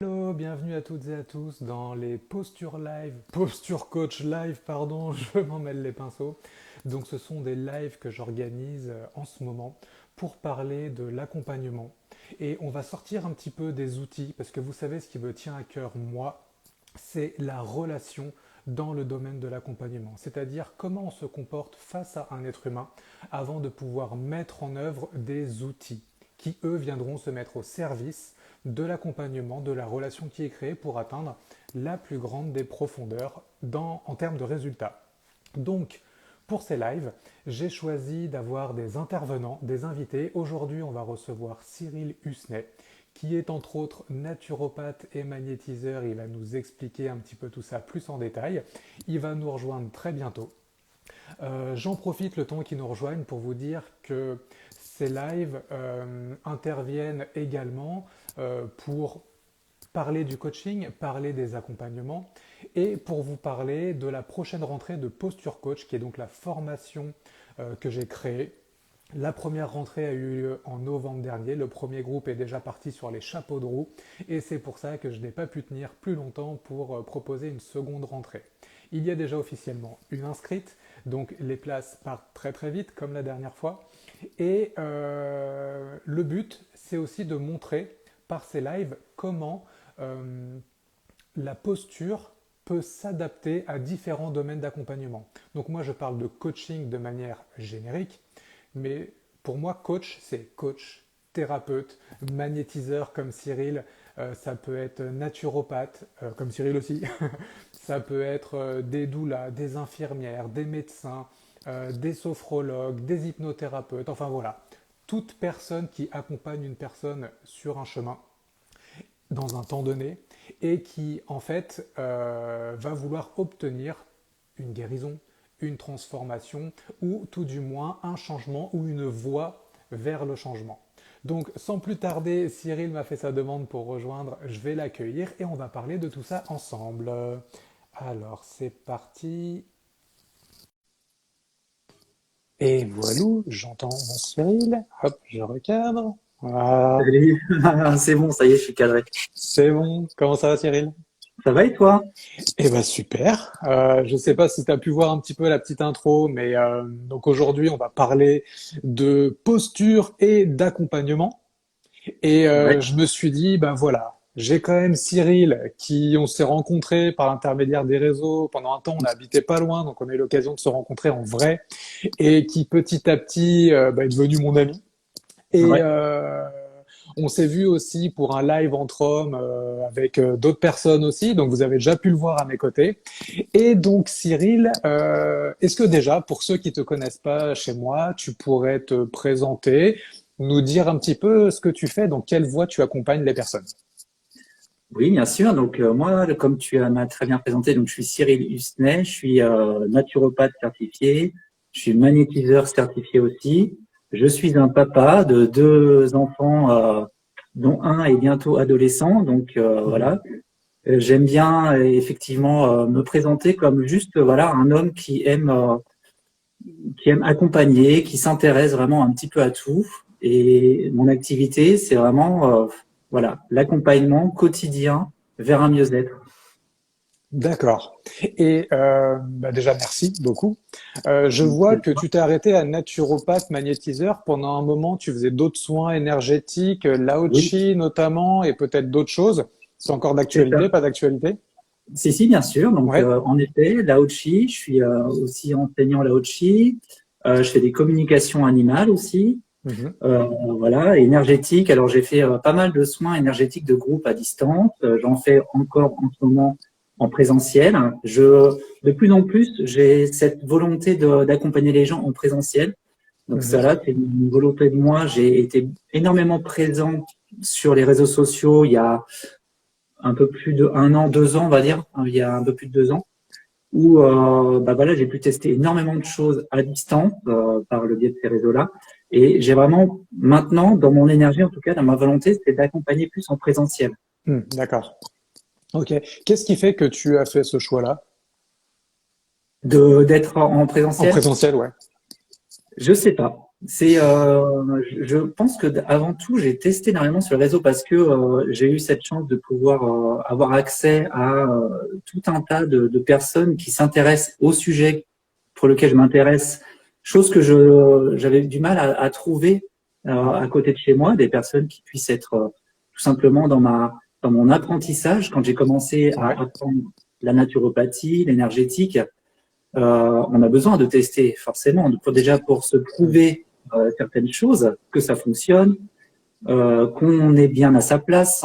Hello, bienvenue à toutes et à tous dans les Posture Coach Live, pardon, je m'en mêle les pinceaux. Donc ce sont des lives que j'organise en ce moment pour parler de l'accompagnement. Et on va sortir un petit peu des outils parce que vous savez ce qui me tient à cœur, moi, c'est la relation dans le domaine de l'accompagnement. C'est-à-dire comment on se comporte face à un être humain avant de pouvoir mettre en œuvre des outils qui, eux, viendront se mettre au service de l'accompagnement, de la relation qui est créée pour atteindre la plus grande des profondeurs en termes de résultats. Donc, pour ces lives, j'ai choisi d'avoir des intervenants, des invités. Aujourd'hui, on va recevoir Cyril Husnet, qui est entre autres naturopathe et magnétiseur. Il va nous expliquer un petit peu tout ça plus en détail. Il va nous rejoindre très bientôt. J'en profite le temps qu'ils nous rejoignent pour vous dire que ces lives interviennent également pour parler du coaching, parler des accompagnements et pour vous parler de la prochaine rentrée de Posture Coach, qui est donc la formation que j'ai créée. La première rentrée a eu lieu en novembre dernier, le premier groupe est déjà parti sur les chapeaux de roue et c'est pour ça que je n'ai pas pu tenir plus longtemps pour proposer une seconde rentrée. Il y a déjà officiellement une inscrite, donc les places partent très très vite comme la dernière fois. Et le but, c'est aussi de montrer par ces lives comment la posture peut s'adapter à différents domaines d'accompagnement. Donc moi, je parle de coaching de manière générique, mais pour moi, coach, c'est coach, thérapeute, magnétiseur comme Cyril, ça peut être naturopathe, comme Cyril aussi, ça peut être des doulas, des infirmières, des médecins, des sophrologues, des hypnothérapeutes, enfin voilà, toute personne qui accompagne une personne sur un chemin dans un temps donné et qui en fait va vouloir obtenir une guérison, une transformation ou tout du moins un changement ou une voie vers le changement. Donc sans plus tarder, Cyril m'a fait sa demande pour rejoindre, je vais l'accueillir et on va parler de tout ça ensemble. Alors c'est parti. Et voilà, j'entends mon Cyril. Hop, je recadre. Voilà, Salut, c'est bon, ça y est, je suis cadré. c'est bon. Comment ça va, Cyril? Ça va et toi? Eh ben super. Je ne sais pas si tu as pu voir un petit peu la petite intro, mais donc aujourd'hui on va parler de posture et d'accompagnement. Et Ouais, je me suis dit, ben voilà, j'ai quand même Cyril qui on s'est rencontrés par l'intermédiaire des réseaux. Pendant un temps, on n'habitait pas loin, donc on a eu l'occasion de se rencontrer en vrai, et qui petit à petit est devenu mon ami. Et ouais. on s'est vu aussi pour un live entre hommes avec d'autres personnes aussi, donc vous avez déjà pu le voir à mes côtés. Et donc Cyril, est-ce que déjà, pour ceux qui te connaissent pas chez moi, tu pourrais te présenter, nous dire un petit peu ce que tu fais, dans quelle voie tu accompagnes les personnes? Oui, bien sûr. Donc moi, comme m'as très bien présenté, donc je suis Cyril Husnet, je suis naturopathe certifié, je suis magnétiseur certifié aussi. Je suis un papa de deux enfants, dont un est bientôt adolescent. Donc Mhm. voilà. J'aime bien effectivement me présenter comme juste voilà un homme qui aime accompagner, qui s'intéresse vraiment un petit peu à tout. Et mon activité, c'est vraiment voilà l'accompagnement quotidien vers un mieux-être. D'accord. Et déjà, merci beaucoup. Je Merci vois à que toi. tu t'es arrêté à naturopathe magnétiseur. Pendant un moment, tu faisais d'autres soins énergétiques, Oui, Lao-Chi notamment, et peut-être d'autres choses. C'est encore c'est ça. d'actualité, pas d'actualité? Si, bien sûr. Donc, Ouais. en effet, Lao Chi, je suis aussi enseignant Lao Chi. Je fais des communications animales aussi. Mhm. Euh, voilà, énergétique. Alors, j'ai fait pas mal de soins énergétiques de groupe à distance. J'en fais encore en ce moment en présentiel. De plus en plus, j'ai cette volonté d'accompagner les gens en présentiel. Donc, ça Mhm. là, c'est une volonté de moi. J'ai été énormément présent sur les réseaux sociaux il y a un peu plus de un an, 2 ans, on va dire, il y a un peu plus de 2 ans, où bah voilà, j'ai pu tester énormément de choses à distance par le biais de ces réseaux-là. Et j'ai vraiment maintenant, dans mon énergie, en tout cas, dans ma volonté, c'est d'accompagner plus en présentiel. D'accord. Ok. Qu'est-ce qui fait que tu as fait ce choix-là? D'être en En présentiel, présentiel, ouais. je sais pas. Je pense que avant tout, j'ai testé énormément sur le réseau parce que j'ai eu cette chance de pouvoir avoir accès à tout un tas de personnes qui s'intéressent au sujet pour lequel je m'intéresse, chose que j'avais du mal à trouver à côté de chez moi, des personnes qui puissent être tout simplement dans mon apprentissage quand j'ai commencé à Ouais. apprendre la naturopathie, l'énergétique. On a besoin de tester forcément déjà pour se prouver certaines choses, que ça fonctionne, qu'on est bien à sa place,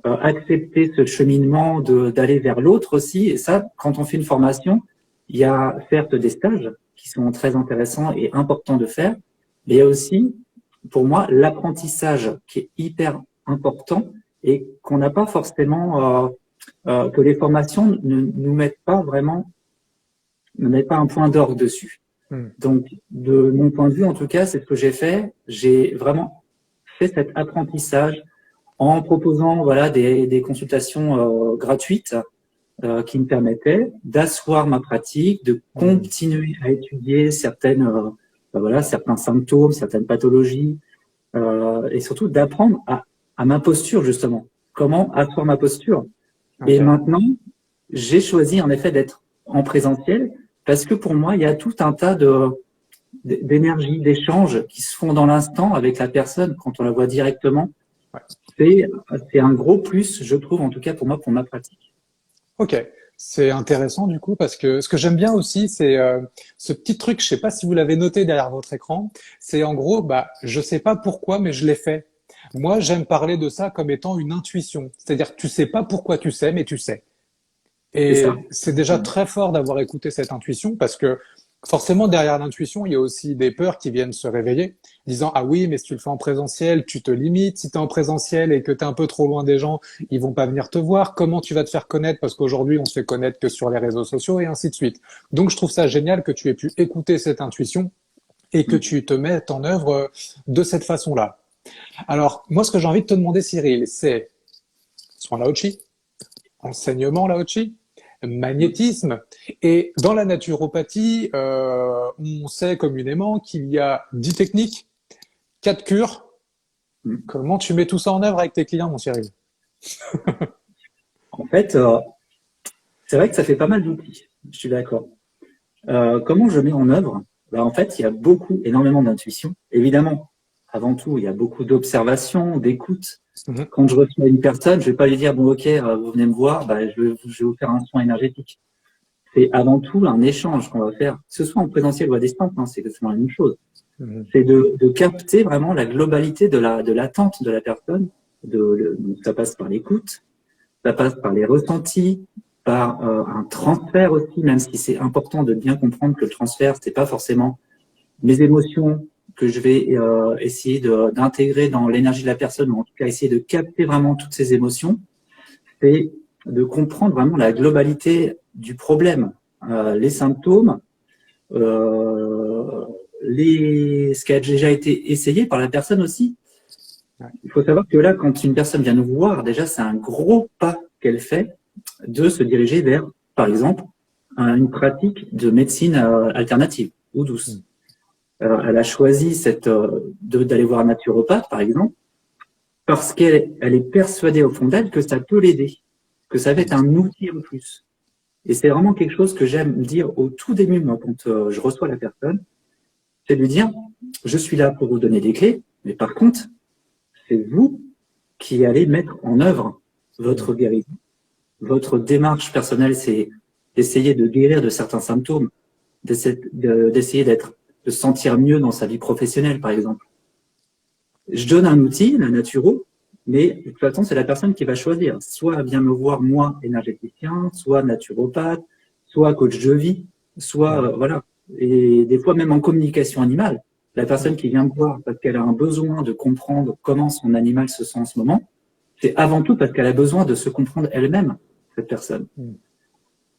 accepter ce cheminement d'aller vers l'autre aussi. Et ça, quand on fait une formation, il y a certes des stages qui sont très intéressants et importants de faire, mais il y a aussi, pour moi, l'apprentissage qui est hyper important et qu'on n'a pas forcément, que les formations ne nous mettent pas vraiment, ne mettent pas un point d'orgue dessus. Donc, de mon point de vue, en tout cas, c'est ce que j'ai fait. J'ai vraiment fait cet apprentissage en proposant voilà des consultations gratuites qui me permettaient d'asseoir ma pratique, de continuer à étudier certains symptômes, certaines pathologies, et surtout d'apprendre à ma posture justement. Comment asseoir ma posture. Okay. Et maintenant, j'ai choisi en effet d'être en présentiel parce que pour moi, il y a tout un tas d'énergie, d'échanges qui se font dans l'instant avec la personne quand on la voit directement. Ouais. C'est un gros plus, je trouve, en tout cas pour moi, pour ma pratique. Ok, c'est intéressant du coup parce que ce que j'aime bien aussi, c'est ce petit truc, je sais pas si vous l'avez noté derrière votre écran, c'est en gros, je sais pas pourquoi, mais je l'ai fait. Moi, j'aime parler de ça comme étant une intuition, c'est-à-dire tu sais pas pourquoi tu sais, mais tu sais. Et c'est déjà très fort d'avoir écouté cette intuition parce que forcément, derrière l'intuition, il y a aussi des peurs qui viennent se réveiller, disant « Ah oui, mais si tu le fais en présentiel, tu te limites. Si tu es en présentiel et que tu es un peu trop loin des gens, ils vont pas venir te voir. Comment tu vas te faire connaître? Parce qu'aujourd'hui, on se fait connaître que sur les réseaux sociaux et ainsi de suite. » Donc, je trouve ça génial que tu aies pu écouter cette intuition et que tu te mettes en œuvre de cette façon-là. Alors, moi, ce que j'ai envie de te demander, Cyril, c'est soin Lao-Chi, enseignement Lao-Chi, magnétisme. Et dans la naturopathie, on sait communément qu'il y a 10 techniques, 4 cures. Comment tu mets tout ça en œuvre avec tes clients, mon Cyril? En fait, c'est vrai que ça fait pas mal d'outils, je suis d'accord. Comment je mets en œuvre? En fait, il y a énormément d'intuition. Évidemment, avant tout, il y a beaucoup d'observation, d'écoute. Quand je reçois une personne, je vais pas lui dire, bon, ok, vous venez me voir, je vais vous faire un soin énergétique. C'est avant tout un échange qu'on va faire, que ce soit en présentiel ou à distance, hein, c'est exactement la même chose. C'est de capter vraiment la globalité de l'attente de la personne. Ça passe par l'écoute, ça passe par les ressentis, par un transfert aussi, même si c'est important de bien comprendre que le transfert, c'est pas forcément mes émotions que je vais essayer d'intégrer dans l'énergie de la personne, ou en tout cas essayer de capter vraiment toutes ces émotions, c'est de comprendre vraiment la globalité du problème, les symptômes, ce qui a déjà été essayé par la personne aussi. Il faut savoir que là, quand une personne vient nous voir, déjà, c'est un gros pas qu'elle fait de se diriger vers, par exemple, une pratique de médecine alternative ou douce. Elle a choisi d'aller voir un naturopathe, par exemple, parce qu'elle est persuadée au fond d'elle que ça peut l'aider, que ça va être un outil en plus. Et c'est vraiment quelque chose que j'aime dire au tout début, moi, quand je reçois la personne, c'est de lui dire, je suis là pour vous donner des clés, mais par contre, c'est vous qui allez mettre en œuvre votre guérison. Votre démarche personnelle, c'est d'essayer de guérir de certains symptômes, d'essayer de se sentir mieux dans sa vie professionnelle, par exemple. Je donne un outil, la naturo, mais de toute façon, c'est la personne qui va choisir. Soit vient me voir, moi, énergéticien, soit naturopathe, soit coach de vie, soit, voilà. Et des fois, même en communication animale, la personne qui vient me voir parce qu'elle a un besoin de comprendre comment son animal se sent en ce moment, c'est avant tout parce qu'elle a besoin de se comprendre elle-même, cette personne.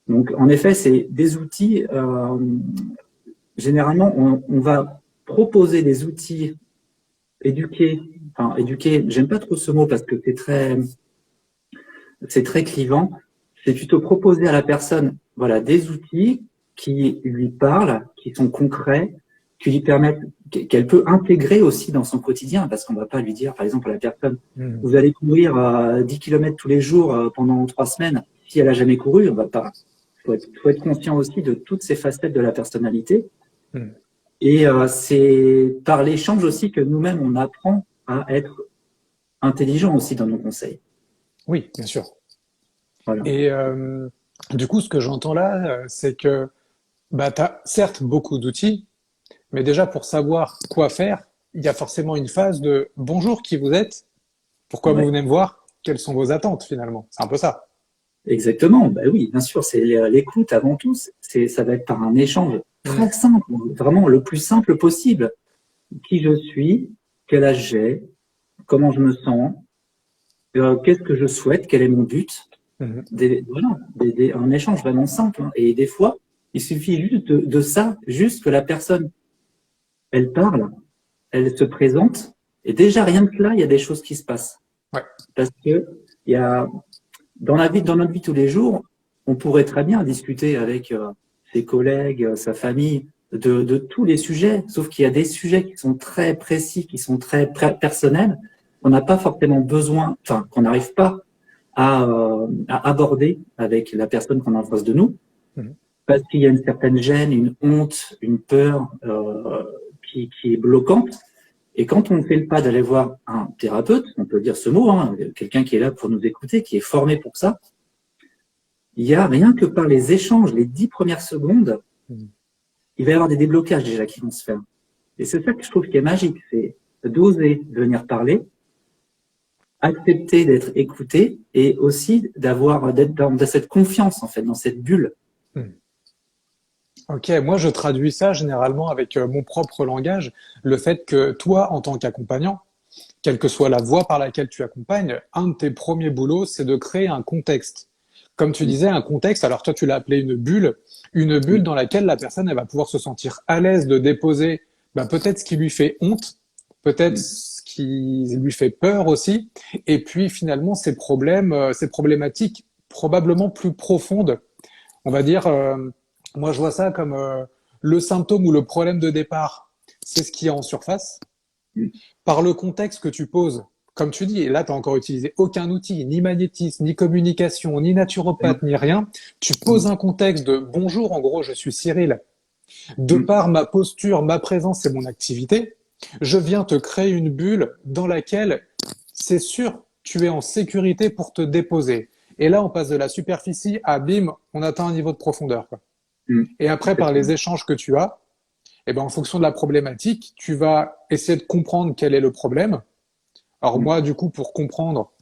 Donc, en effet, c'est des outils, généralement, on va proposer des outils éduquer, j'aime pas trop ce mot parce que c'est très clivant. C'est plutôt proposer à la personne, voilà, des outils qui lui parlent, qui sont concrets, qui lui permettent, qu'elle peut intégrer aussi dans son quotidien, parce qu'on va pas lui dire, par exemple, à la personne, vous allez courir 10 km tous les jours pendant 3 semaines. Si elle a jamais couru, on va pas. Faut être conscient aussi de toutes ces facettes de la personnalité. Et c'est par l'échange aussi que nous-mêmes, on apprend à être intelligent aussi dans nos conseils. Oui, bien sûr. Voilà. Et du coup, ce que j'entends là, c'est que bah, tu as certes beaucoup d'outils, mais déjà pour savoir quoi faire, il y a forcément une phase de bonjour, qui vous êtes, pourquoi vous Ouais. venez me voir, quelles sont vos attentes finalement. C'est un peu ça. Exactement. Ben oui, bien sûr, c'est l'écoute avant tout. Ça va être par un échange Mm. très simple, vraiment le plus simple possible. Qui je suis, quel âge j'ai, comment je me sens, qu'est-ce que je souhaite, quel est mon but. Mhm. Voilà, un échange vraiment simple. Hein. Et des fois, il suffit juste de ça, juste que la personne, elle parle, elle se présente, et déjà rien que là, il y a des choses qui se passent. Ouais. Parce que il y a dans notre vie tous les jours, on pourrait très bien discuter avec ses collègues, sa famille, de tous les sujets, sauf qu'il y a des sujets qui sont très précis, qui sont très personnels, qu'on n'a pas forcément besoin, enfin, qu'on n'arrive pas à aborder avec la personne qu'on a en face de nous, Mhm. parce qu'il y a une certaine gêne, une honte, une peur qui est bloquante. Et quand on fait le pas d'aller voir un thérapeute, on peut dire ce mot, hein, quelqu'un qui est là pour nous écouter, qui est formé pour ça, il y a rien que par les échanges, les 10 premières secondes, Mhm. il va y avoir des déblocages déjà qui vont se faire. Et c'est ça que je trouve qui est magique, c'est d'oser venir parler, accepter d'être écouté et aussi d'être dans cette confiance, en fait, dans cette bulle. Mhm. Ok, moi je traduis ça généralement avec mon propre langage, le fait que toi, en tant qu'accompagnant, quelle que soit la voie par laquelle tu accompagnes, un de tes premiers boulots, c'est de créer un contexte. Comme tu Mm. disais, un contexte, alors toi tu l'as appelé une bulle Mm. dans laquelle la personne elle va pouvoir se sentir à l'aise de déposer bah, peut-être ce qui lui fait honte, peut-être Mm. ce qui lui fait peur aussi, et puis finalement ces problèmes, ces problématiques probablement plus profondes. On va dire, moi je vois ça comme le symptôme ou le problème de départ, c'est ce qui est en surface Mm. par le contexte que tu poses, comme tu dis, et là, tu n'as encore utilisé aucun outil, ni magnétisme, ni communication, ni naturopathe, ni rien. Tu poses un contexte de bonjour, en gros, je suis Cyril. De Mm. par ma posture, ma présence et mon activité, je viens te créer une bulle dans laquelle, c'est sûr, tu es en sécurité pour te déposer. Et là, on passe de la superficie à bim, on atteint un niveau de profondeur, quoi. Mm. Et après, par les échanges que tu as, eh ben, en fonction de la problématique, tu vas essayer de comprendre quel est le problème. Alors Mm. moi, du coup, pour comprendre,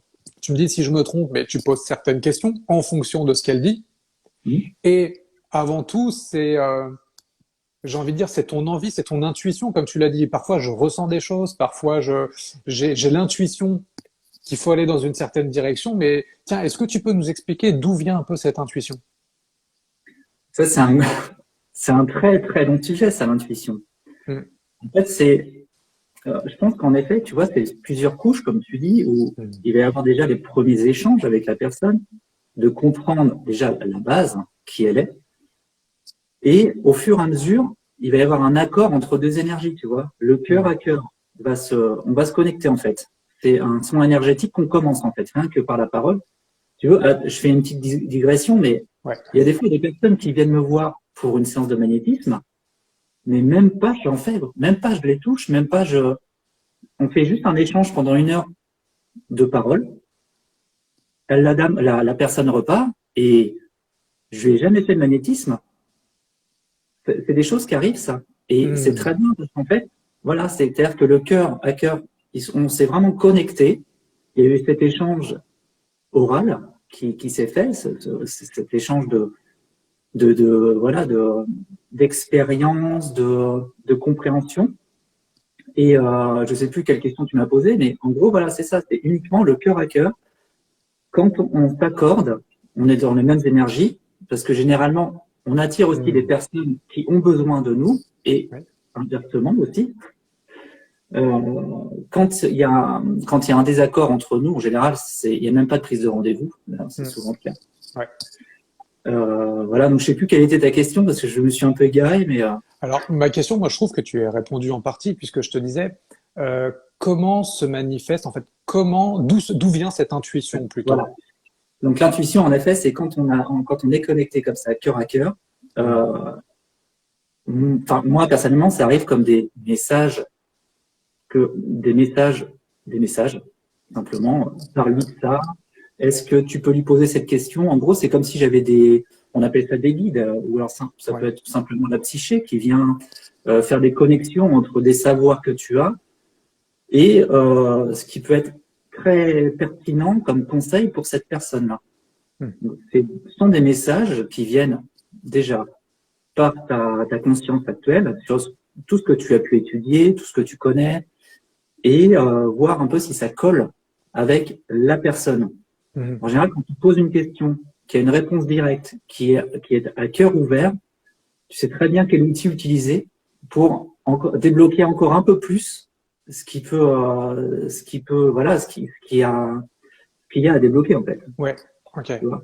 tu me dis si je me trompe, mais tu poses certaines questions en fonction de ce qu'elle dit. Mm. Et avant tout, j'ai envie de dire, c'est ton envie, c'est ton intuition, comme tu l'as dit. Parfois, je ressens des choses, parfois, j'ai l'intuition qu'il faut aller dans une certaine direction. Mais tiens, est-ce que tu peux nous expliquer d'où vient un peu cette intuition? Ça, c'est un très, très long sujet, ça, l'intuition. Mm. En fait, je pense qu'en effet, tu vois, c'est plusieurs couches, comme tu dis, où Mm. il va y avoir déjà les premiers échanges avec la personne, de comprendre déjà la base, qui elle est. Et au fur et à mesure, il va y avoir un accord entre deux énergies, tu vois. Le cœur Mm. à cœur, on va se connecter, en fait. C'est un son énergétique qu'on commence, en fait, rien que par la parole. Tu veux, je fais une petite digression, mais Ouais. il y a des fois des personnes qui viennent me voir pour une séance de magnétisme, mais même pas j'en fais, même pas je les touche, même pas on fait juste un échange pendant 1 heure de parole. La personne repart et je lui ai jamais fait de magnétisme. C'est des choses qui arrivent, ça. Et c'est très Mm. bien parce qu'en fait, voilà, c'est-à-dire que le cœur à cœur, on s'est vraiment connecté. Il y a eu cet échange oral qui s'est fait, cet échange voilà, d'expérience, de compréhension. Et je sais plus quelle question tu m'as posée, mais en gros, voilà, c'est ça, c'est uniquement le cœur à cœur. Quand on s'accorde, on est dans les mêmes énergies, parce que généralement, on attire aussi des Mm. personnes qui ont besoin de nous, et Ouais. inversement aussi. Quand il y a un désaccord entre nous, en général, il n'y a même pas de prise de rendez-vous. C'est Mm. souvent le cas. Ouais. Voilà, donc je sais plus quelle était ta question parce que je me suis un peu égaré, mais Alors, ma question, moi, je trouve que tu as répondu en partie, puisque je te disais, comment se manifeste, en fait, d'où vient cette intuition plutôt? voilà. Donc l'intuition, en effet, c'est quand on est connecté comme ça, cœur à cœur. Hmm. Euh, Enfin, moi, personnellement, ça arrive comme des messages, simplement, parle-lui de ça. Est-ce que tu peux lui poser cette question? En gros, c'est comme si j'avais on appelle ça des guides, ou alors ça peut Ouais. être tout simplement la psyché qui vient faire des connexions entre des savoirs que tu as et ce qui peut être très pertinent comme conseil pour cette personne-là. Hmm. Donc, ce sont des messages qui viennent déjà par ta conscience actuelle sur tout ce que tu as pu étudier, tout ce que tu connais, et voir un peu si ça colle avec la personne. Mhm. En général, quand tu poses une question qui a une réponse directe, qui est à cœur ouvert, tu sais très bien quel outil utiliser pour débloquer encore un peu plus voilà, ce qu'il y a à débloquer en fait. Ouais, ok. Tu vois.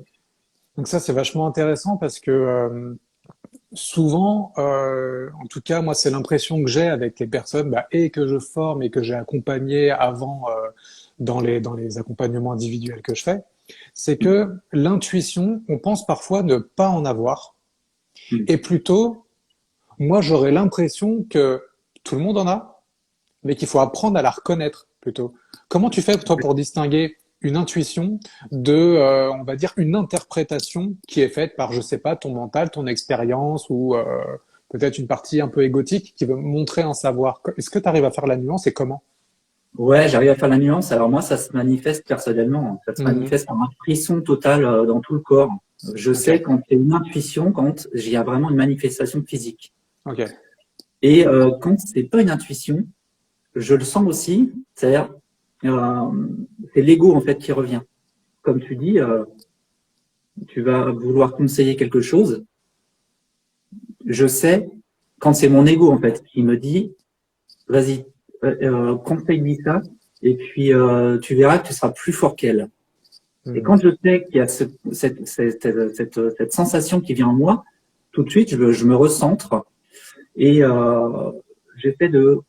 Donc ça, c'est vachement intéressant parce que souvent, en tout cas, moi, c'est l'impression que j'ai avec les personnes bah, et que je forme et que j'ai accompagné avant dans les accompagnements individuels que je fais, c'est que l'intuition, on pense parfois ne pas en avoir Mm. et plutôt, moi, j'aurais l'impression que tout le monde en a, mais qu'il faut apprendre à la reconnaître plutôt. Comment tu fais, toi, pour distinguer une intuition de, on va dire, une interprétation qui est faite par, je sais pas, ton mental, ton expérience ou peut-être une partie un peu égotique qui veut montrer un savoir. Est-ce que tu arrives à faire la nuance et comment? Ouais, j'arrive à faire la nuance. Alors moi, ça se manifeste personnellement. Ça se Mhm. manifeste par un frisson total dans tout le corps. Je Ok, sais quand il y a une intuition, quand il y a vraiment une manifestation physique. ok. Et quand c'est pas une intuition, je le sens aussi. C'est-à-dire, euh, c'est l'ego en fait qui revient. Comme tu dis, tu vas vouloir conseiller quelque chose. Je sais quand c'est mon ego en fait qui me dit, vas-y, conseille-lui ça, et puis tu verras que tu seras plus fort qu'elle. Et Mhm. quand je sais qu'il y a cette sensation qui vient en moi, tout de suite, je me recentre et j'essaie de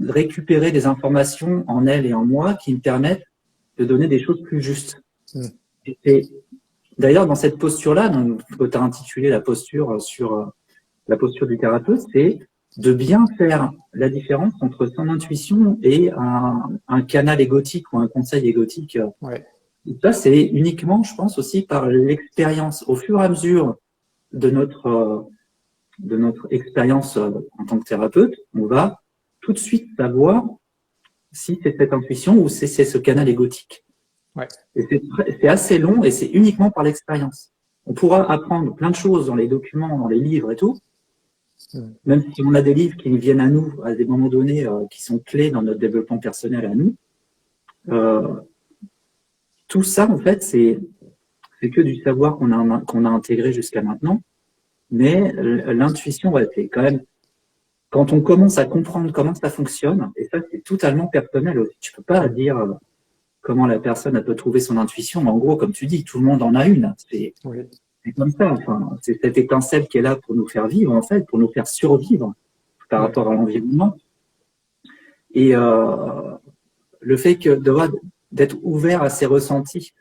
récupérer des informations en elle et en moi qui me permettent de donner des choses plus justes. Mhm. Et d'ailleurs, dans cette posture-là, donc, que tu as intitulé la posture sur la posture du thérapeute, c'est de bien faire la différence entre son intuition et un canal égotique ou un conseil égotique. Ouais. Et ça, c'est uniquement, je pense, aussi par l'expérience. Au fur et à mesure de de notre expérience en tant que thérapeute, on va tout de suite savoir si c'est cette intuition ou si c'est ce canal égotique. Ouais. Et c'est assez long et c'est uniquement par l'expérience. On pourra apprendre plein de choses dans les documents, dans les livres et tout, Mhm. même si on a des livres qui viennent à nous à des moments donnés qui sont clés dans notre développement personnel à nous. Euh, tout ça, en fait, c'est que du savoir qu'on a intégré jusqu'à maintenant. Mais l'intuition, ouais, c'est quand même quand on commence à comprendre comment ça fonctionne, et ça c'est totalement personnel aussi. Tu peux pas dire comment la personne elle peut trouver son intuition. En gros, comme tu dis, tout le monde en a une. Oui. C'est comme ça. Enfin, c'est cette étincelle qui est là pour nous faire vivre, en fait, pour nous faire survivre par Ouais. rapport à l'environnement. Et le fait d'être ouvert à ses ressentis.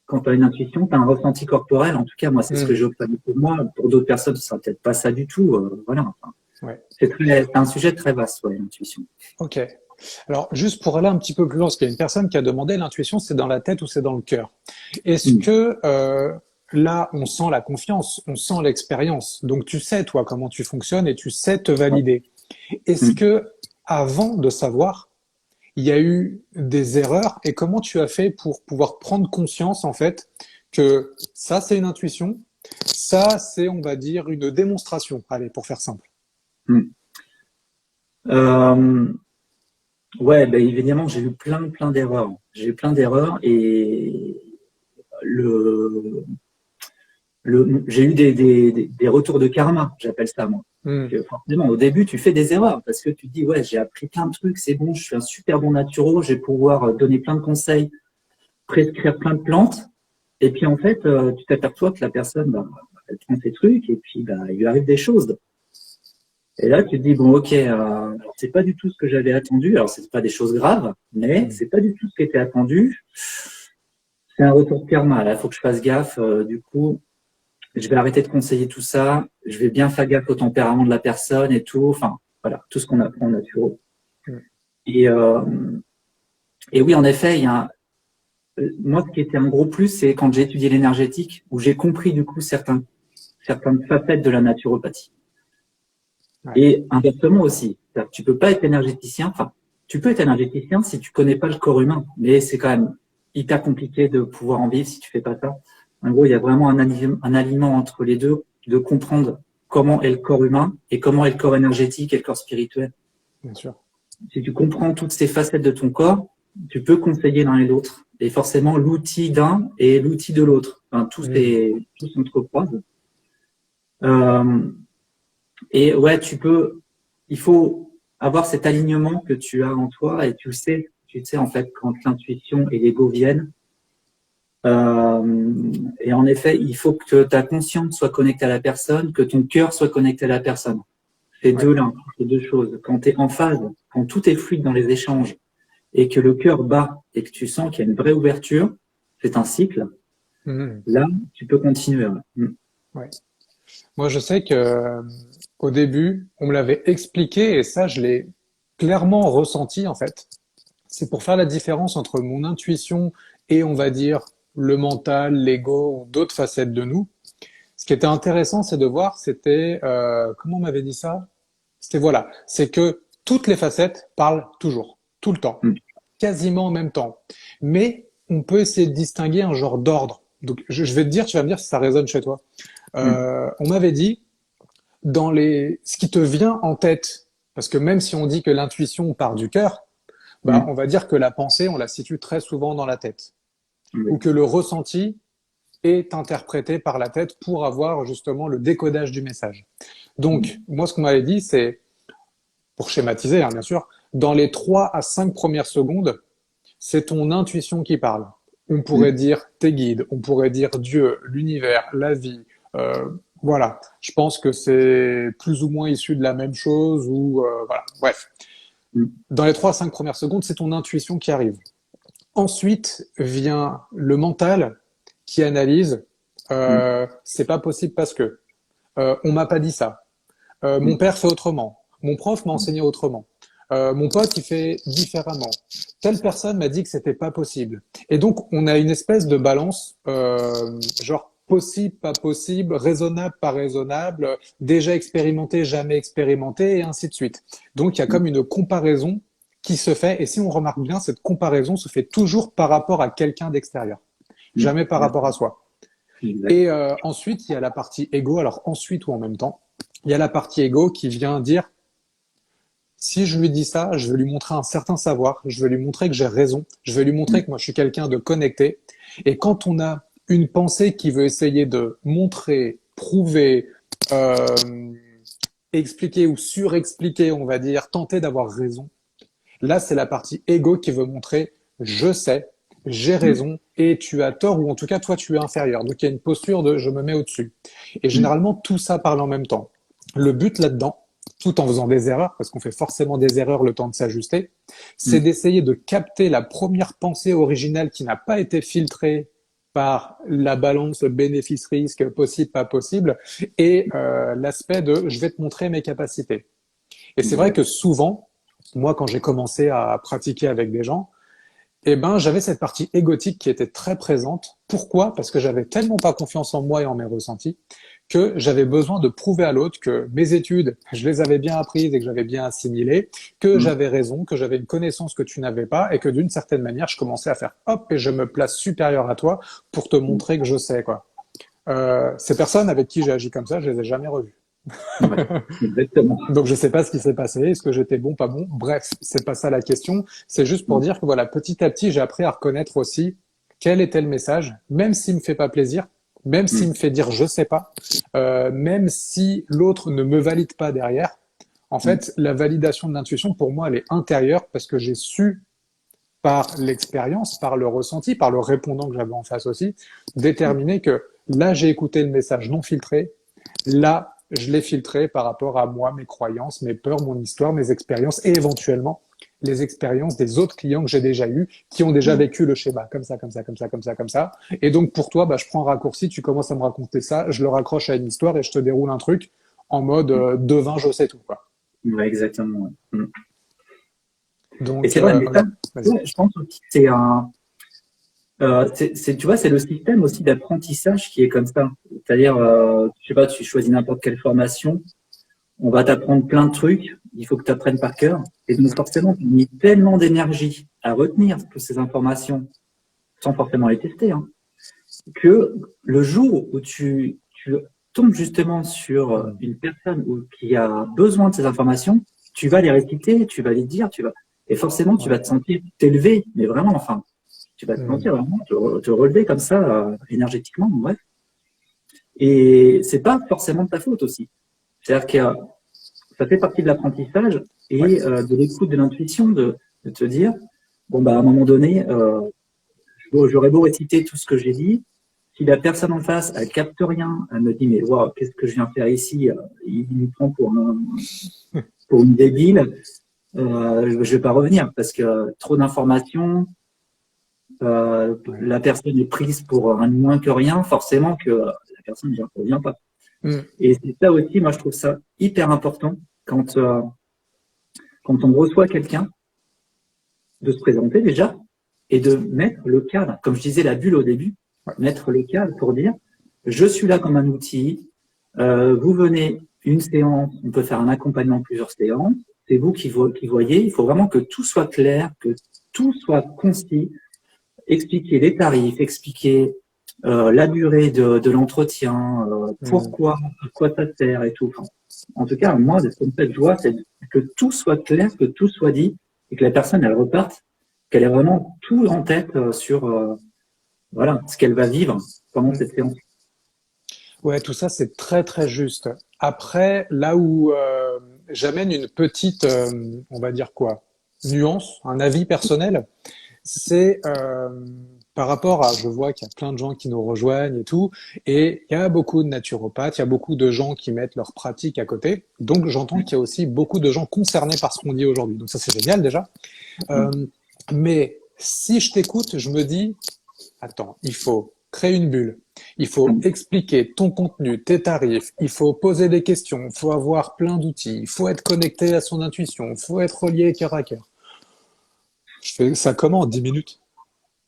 Quand tu as une intuition, tu as un ressenti corporel. En tout cas, moi, c'est ce que Mhm. j'observe pour moi. Pour d'autres personnes, ce sera peut-être pas ça du tout. Voilà. Enfin, Ouais. c'est un sujet très vaste, ouais, l'intuition. Ok. Alors, juste pour aller un petit peu plus loin, parce qu'il y a une personne qui a demandé l'intuition, c'est dans la tête ou c'est dans le cœur. Est-ce Mm. que là, on sent la confiance, on sent l'expérience. Donc, tu sais, toi, comment tu fonctionnes et tu sais te valider. Est-ce Mm. que, avant de savoir, il y a eu des erreurs et comment tu as fait pour pouvoir prendre conscience, en fait, que ça, c'est une intuition, ça, c'est, on va dire, une démonstration. Allez, pour faire simple. Mm. Euh, ouais, ben évidemment, j'ai eu plein d'erreurs. J'ai eu plein d'erreurs et le, j'ai eu des retours de karma, j'appelle ça moi. Hmm. Forcément, au début, tu fais des erreurs parce que tu te dis, ouais, j'ai appris plein de trucs, c'est bon, je suis un super bon naturo, je vais pouvoir donner plein de conseils, prescrire plein de plantes. Et puis en fait, tu t'aperçois que la personne, bah, elle prend ses trucs et puis bah, il lui arrive des choses. Et là, tu te dis, bon, ok, alors c'est pas du tout ce que j'avais attendu. Alors, c'est pas des choses graves, mais Mm. c'est pas du tout ce qui était attendu. C'est un retour de karma. Là, il faut que je fasse gaffe. Du coup, je vais arrêter de conseiller tout ça. Je vais bien faire gaffe au tempérament de la personne et tout. Enfin, voilà, tout ce qu'on apprend en naturo. Mm. Et, euh, et oui, en effet, il y a moi, ce qui était un gros plus, c'est quand j'ai étudié l'énergétique, où j'ai compris du coup certaines facettes de la naturopathie. Ouais, Et inversement aussi, c'est-à-dire que tu peux pas être énergéticien. Enfin, tu peux être énergéticien si tu connais pas le corps humain, mais c'est quand même hyper compliqué de pouvoir en vivre si tu fais pas ça. En gros, il y a vraiment un aliment entre les deux, de comprendre comment est le corps humain et comment est le corps énergétique et le corps spirituel. bien sûr. Si tu comprends toutes ces facettes de ton corps, tu peux conseiller l'un et l'autre. Et forcément, l'outil d'un et l'outil de l'autre. Enfin, Mm. tout s'entrecroise. Euh, et ouais, il faut avoir cet alignement que tu as en toi et tu sais en fait quand l'intuition et l'ego viennent. Et en effet, il faut que ta conscience soit connectée à la personne, que ton cœur soit connecté à la personne. C'est Ouais. ces deux choses. Quand tu es en phase, quand tout est fluide dans les échanges et que le cœur bat et que tu sens qu'il y a une vraie ouverture, c'est un cycle. Mm. Là, tu peux continuer. Ouais. Ouais. Moi, je sais que au début, on me l'avait expliqué et ça, je l'ai clairement ressenti en fait. C'est pour faire la différence entre mon intuition et, on va dire, le mental, l'ego ou d'autres facettes de nous. Ce qui était intéressant, c'est de voir, c'était, comment on m'avait dit ça? C'était voilà, c'est que toutes les facettes parlent toujours, tout le temps, Mm. quasiment en même temps. Mais on peut essayer de distinguer un genre d'ordre. Donc, je vais te dire, tu vas me dire si ça résonne chez toi. Mm. On m'avait dit, ce qui te vient en tête, parce que même si on dit que l'intuition part du cœur, bah, Mm. on va dire que la pensée, on la situe très souvent dans la tête, ou Oui. que le ressenti est interprété par la tête pour avoir justement le décodage du message. Donc, Mm. moi, ce qu'on m'avait dit, c'est, pour schématiser, hein, bien sûr, dans les 3 à 5 premières secondes, c'est ton intuition qui parle. On pourrait Mm. dire tes guides, on pourrait dire Dieu, l'univers, la vie. Euh, voilà, je pense que c'est plus ou moins issu de la même chose ou voilà. Bref, Mm. dans les 3 à 5 premières secondes, c'est ton intuition qui arrive. Ensuite vient le mental qui analyse. Mm. C'est pas possible parce que on m'a pas dit ça. Mon Mm. père fait autrement. Mon prof m'a enseigné autrement. Mon pote, il fait différemment. Telle personne m'a dit que c'était pas possible. Et donc, on a une espèce de balance, genre possible, pas possible, raisonnable, pas raisonnable, déjà expérimenté, jamais expérimenté, et ainsi de suite. Donc, il y a Mm. comme une comparaison qui se fait. Et si on remarque bien, cette comparaison se fait toujours par rapport à quelqu'un d'extérieur, Mm. jamais par rapport à soi. Exact. Et ensuite, il y a la partie ego. Alors ensuite ou en même temps, il y a la partie ego qui vient dire, si je lui dis ça, je vais lui montrer un certain savoir, je vais lui montrer que j'ai raison, je vais lui montrer Mm. que moi je suis quelqu'un de connecté. Et quand on a une pensée qui veut essayer de montrer, prouver, euh, expliquer ou surexpliquer, on va dire, tenter d'avoir raison, là c'est la partie ego qui veut montrer, je sais, j'ai Mm. raison et tu as tort ou en tout cas toi tu es inférieur. Donc il y a une posture de je me mets au-dessus. Et Mm. généralement tout ça parle en même temps. Le but là-dedans, tout en faisant des erreurs, parce qu'on fait forcément des erreurs le temps de s'ajuster, c'est Mm. d'essayer de capter la première pensée originale qui n'a pas été filtrée par la balance bénéfice-risque possible, pas possible, et l'aspect de je vais te montrer mes capacités. Et c'est vrai Exact. que souvent, moi quand j'ai commencé à pratiquer avec des gens, eh ben, j'avais cette partie égotique qui était très présente. Pourquoi? Parce que j'avais tellement pas confiance en moi et en mes ressentis que j'avais besoin de prouver à l'autre que mes études, je les avais bien apprises et que j'avais bien assimilées, que Mm. j'avais raison, que j'avais une connaissance que tu n'avais pas et que d'une certaine manière, je commençais à faire hop et je me place supérieur à toi pour te Mm. montrer que je sais, quoi. Ces personnes avec qui j'ai agi comme ça, je les ai jamais revues. Ouais. Exactement. Donc je sais pas ce qui s'est passé, est-ce que j'étais bon, pas bon. Bref, c'est pas ça la question. C'est juste pour Mm. dire que voilà, petit à petit, j'ai appris à reconnaître aussi quel était le message, même s'il me fait pas plaisir, même s'il Mm. me fait dire je sais pas, même si l'autre ne me valide pas derrière. En Mm. fait, la validation de l'intuition pour moi, elle est intérieure parce que j'ai su par l'expérience, par le ressenti, par le répondant que j'avais en face aussi, déterminer que là, j'ai écouté le message non filtré, là, je l'ai filtré par rapport à moi, mes croyances, mes peurs, mon histoire, mes expériences et éventuellement les expériences des autres clients que j'ai déjà eus, qui ont déjà vécu le schéma, comme ça, comme ça, comme ça, comme ça, comme ça. Et donc, pour toi, bah, je prends un raccourci, tu commences à me raconter ça, je le raccroche à une histoire et je te déroule un truc en mode devin, je sais tout, quoi. Ouais, exactement. Ouais. Et Donc, c'est vrai, mais ça, vas-y. ouais, je pense aussi que tu vois, c'est le système aussi d'apprentissage qui est comme ça. C'est-à-dire, je sais pas, tu choisis n'importe quelle formation, on va t'apprendre plein de trucs, il faut que tu apprennes par cœur. Et donc, forcément, tu mets tellement d'énergie à retenir toutes ces informations, sans forcément les tester, hein, que le jour où tu tombes justement sur une personne qui a besoin de ces informations, tu vas les réciter, tu vas les dire, et forcément, tu Ouais. vas te sentir t'élever, mais vraiment, enfin, tu vas te Mm. sentir vraiment te relever comme ça, énergétiquement, bref. Et c'est pas forcément de ta faute aussi. C'est-à-dire que ça fait partie de l'apprentissage Ouais. et de l'écoute de l'intuition de te dire, bon, bah, à un moment donné, j'aurais beau réciter tout ce que j'ai dit, si la personne en face, elle capte rien, elle me dit, mais wow, qu'est-ce que je viens faire ici? Il me prend pour une débile, je vais pas revenir parce que trop d'informations, Ouais. la personne est prise pour un moins que rien, forcément que la personne ne revient pas. Mm. Et c'est ça aussi, moi je trouve ça hyper important quand, quand on reçoit quelqu'un, de se présenter déjà et de mettre le cadre, comme je disais la bulle au début, Ouais. mettre le cadre pour dire je suis là comme un outil, vous venez une séance, on peut faire un accompagnement plusieurs séances, c'est vous qui voyez, il faut vraiment que tout soit clair, que tout soit concis, expliquer les tarifs, expliquer la durée de l'entretien, Mm. pourquoi, à quoi ça sert et tout. Enfin, en tout cas, moi, ce que je vois, c'est que tout soit clair, que tout soit dit et que la personne, elle reparte, qu'elle ait vraiment tout en tête sur voilà, ce qu'elle va vivre pendant Mm. cette séance. Ouais, tout ça, c'est très, très juste. Après, là où j'amène une petite, on va dire quoi, nuance, un avis personnel, c'est par rapport à, je vois qu'il y a plein de gens qui nous rejoignent et tout, et il y a beaucoup de naturopathes, il y a beaucoup de gens qui mettent leur pratique à côté, donc j'entends qu'il y a aussi beaucoup de gens concernés par ce qu'on dit aujourd'hui. Donc ça, c'est génial déjà. Euh, mais si je t'écoute, je me dis, attends, il faut créer une bulle, il faut expliquer ton contenu, tes tarifs, il faut poser des questions, il faut avoir plein d'outils, il faut être connecté à son intuition, il faut être relié cœur à cœur. Je fais ça comment en 10 minutes,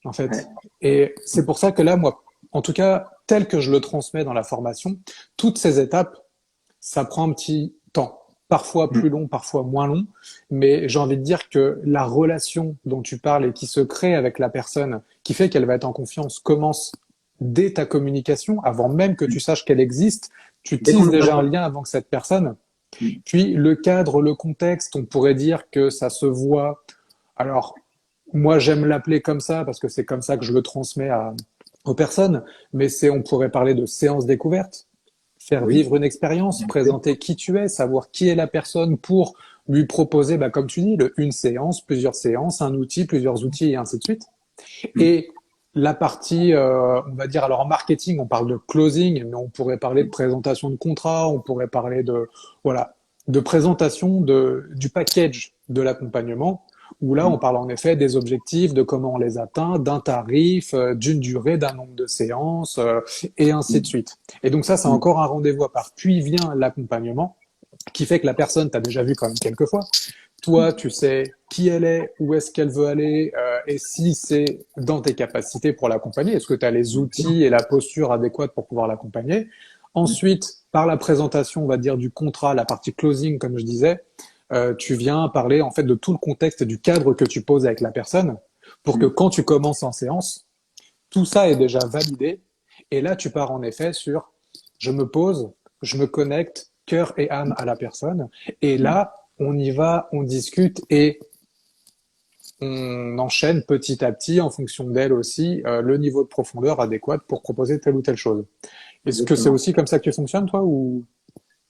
en fait? Et c'est pour ça que là, moi, en tout cas, tel que je le transmets dans la formation, toutes ces étapes, ça prend un petit temps. Parfois plus long, parfois moins long. Mais j'ai envie de dire que la relation dont tu parles et qui se crée avec la personne, qui fait qu'elle va être en confiance, commence dès ta communication, avant même que tu saches qu'elle existe. Tu Dès qu'on tisses ouvre la déjà un porte. lien avec cette personne. Puis le cadre, le contexte, on pourrait dire que ça se voit. Alors, moi, j'aime l'appeler comme ça parce que c'est comme ça que je le transmets aux personnes. Mais on pourrait parler de séance découverte, faire Oui, vivre une expérience, bien sûr. présenter qui tu es, savoir qui est la personne pour lui proposer, bah, comme tu dis, une séance, plusieurs séances, un outil, plusieurs outils et ainsi de suite. Et la partie, on va dire, alors en marketing, on parle de closing, mais on pourrait parler de présentation de contrat, on pourrait parler de, voilà, de présentation du package de l'accompagnement, où là, on parle en effet des objectifs, de comment on les atteint, d'un tarif, d'une durée, d'un nombre de séances, et ainsi de suite. Et donc ça, c'est encore un rendez-vous à part. Puis vient l'accompagnement, qui fait que la personne t'a déjà vu quand même quelques fois. Toi, tu sais qui elle est, où est-ce qu'elle veut aller, et si c'est dans tes capacités pour l'accompagner. Est-ce que tu as les outils et la posture adéquate pour pouvoir l'accompagner? Ensuite, par la présentation, on va dire, du contrat, la partie closing, comme je disais, tu viens parler en fait de tout le contexte et du cadre que tu poses avec la personne pour que quand tu commences en séance, tout ça est déjà validé. Et là, tu pars en effet sur je me pose, je me connecte cœur et âme à la personne. Et là, on y va, on discute et on enchaîne petit à petit en fonction d'elle aussi le niveau de profondeur adéquat pour proposer telle ou telle chose. Est-ce que c'est Exactement. aussi comme ça que tu fonctionnes, toi, ou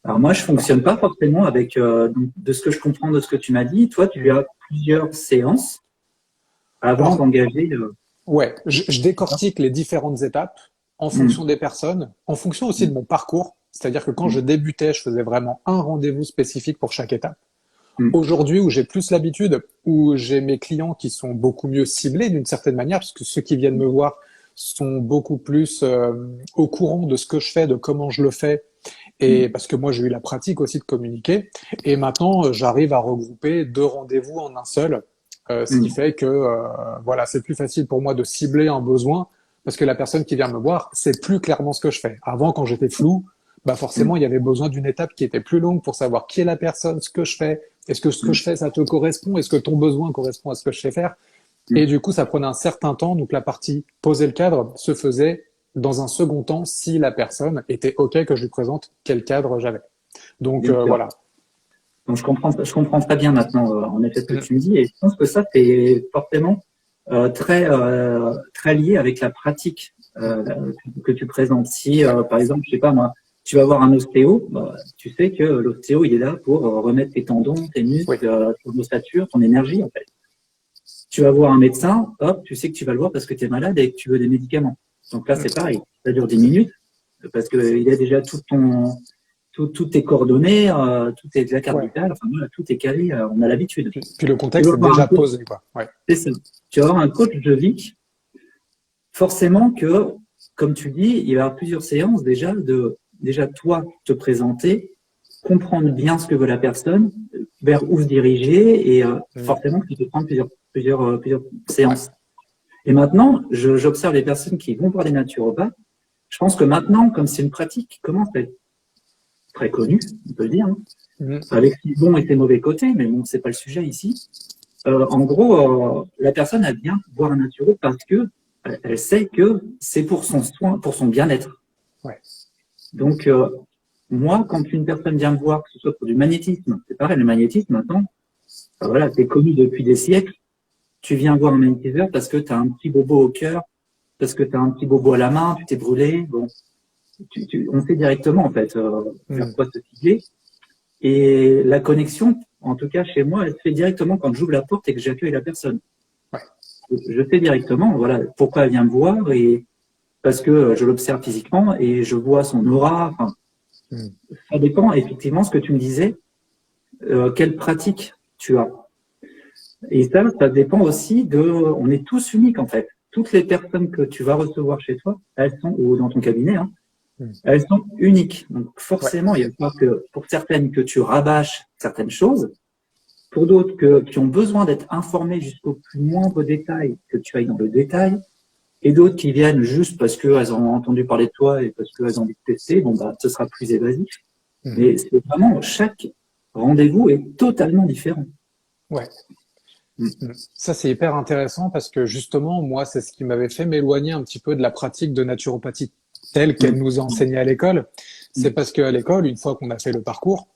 Alors moi, je fonctionne pas forcément avec, donc, de ce que je comprends de ce que tu m'as dit. Toi, tu Hmm. as plusieurs séances. avant Alors, d'engager. ouais, je décortique les différentes étapes en fonction Mm, des personnes, en fonction aussi de mm, mon parcours. C'est-à-dire que quand je mm, débutais, je faisais vraiment un rendez-vous spécifique pour chaque étape. mm, Aujourd'hui, où j'ai plus l'habitude, où j'ai mes clients qui sont beaucoup mieux ciblés d'une certaine manière, parce que ceux qui viennent me voir sont beaucoup plus au courant de ce que je fais, de comment je le fais, et mm, parce que moi j'ai eu la pratique aussi de communiquer. Et maintenant, j'arrive à regrouper deux rendez-vous en un seul, ce qui mm, fait que voilà, c'est plus facile pour moi de cibler un besoin, parce que la personne qui vient me voir sait plus clairement ce que je fais. Avant, quand j'étais flou, bah mm, forcément, il y avait besoin d'une étape qui était plus longue pour savoir qui est la personne, ce que je fais, est-ce que ce que mm, je fais, ça te correspond, est-ce que ton besoin correspond à ce que je sais faire. Et mm. du coup, ça prenait un certain temps. Donc la partie poser le cadre se faisait dans un second temps si la personne était OK que je lui présente quel cadre j'avais. Donc Bien sûr. voilà. Donc je comprends très bien maintenant, en effet, ce que Mm. tu me dis, et je pense que ça, c'est forcément très lié avec la pratique que tu présentes. Si, par exemple, je sais pas moi, tu vas voir un ostéo, bah, tu sais que l'ostéo, il est là pour remettre tes tendons, tes Oui. muscles, ton ossature, ton énergie, en fait. Tu vas voir un médecin, hop, tu sais que tu vas le voir parce que tu es malade et que tu veux des médicaments. Donc là, Mm. c'est pareil. Ça dure 10 minutes parce qu'il a déjà toutes tes coordonnées, tout est de la carte Ouais. vitale, enfin, voilà, tout est calé, on a l'habitude. Puis le Tu contexte vas est voir un déjà coach, posé, quoi. Ouais. c'est ça. Tu vas voir un coach de vie, forcément que, comme tu dis, il va y avoir plusieurs séances déjà toi te présenter, comprendre bien ce que veut la personne, vers où se diriger, et Mm. forcément que tu peux prendre plusieurs Ouais. séances. Et maintenant, j'observe les personnes qui vont voir des naturopathes. Je pense que maintenant, comme c'est une pratique qui commence à être très connue, on peut le dire, hein, Mm. avec ses bons et ses mauvais côtés, mais bon, c'est pas le sujet ici. En gros, la personne elle vient voir un naturopathe parce que elle sait que c'est pour son soin, pour son bien-être. Ouais. Donc, moi, quand une personne vient me voir, que ce soit pour du magnétisme, c'est pareil, le magnétisme maintenant, voilà, c'est connu depuis des siècles. Tu viens voir un magnétiseur parce que tu as un petit bobo au cœur, parce que tu as un petit bobo à la main, tu t'es brûlé. Bon, on sait directement en fait vers Mm. quoi se cibler. Et la connexion, en tout cas chez moi, elle se fait directement quand j'ouvre la porte et que j'accueille la personne. Ouais. Je sais directement, voilà, pourquoi elle vient me voir et parce que je l'observe physiquement et je vois son aura. Enfin, Mm. ça dépend effectivement ce que tu me disais, quelle pratique tu as. Et ça dépend aussi on est tous uniques en fait. Toutes les personnes que tu vas recevoir chez toi, elles sont, ou dans ton cabinet, hein, Mm. elles sont uniques. Donc Ouais. forcément, il va falloir que pour certaines que tu rabâches certaines choses, pour d'autres qui ont besoin d'être informées jusqu'au plus moindre détail, que tu ailles dans le détail, et d'autres qui viennent juste parce qu'elles ont entendu parler de toi et parce qu'elles ont envie de tester, bon bah ce sera plus évasif. Mhm. Mais c'est vraiment chaque rendez-vous est totalement différent. Ouais. Mm. Mm. Ça, c'est hyper intéressant parce que justement, moi, c'est ce qui m'avait fait m'éloigner un petit peu de la pratique de naturopathie telle qu'elle Mm. nous a enseignée à l'école. C'est Mm. parce qu'à l'école, une fois qu'on a fait le parcours,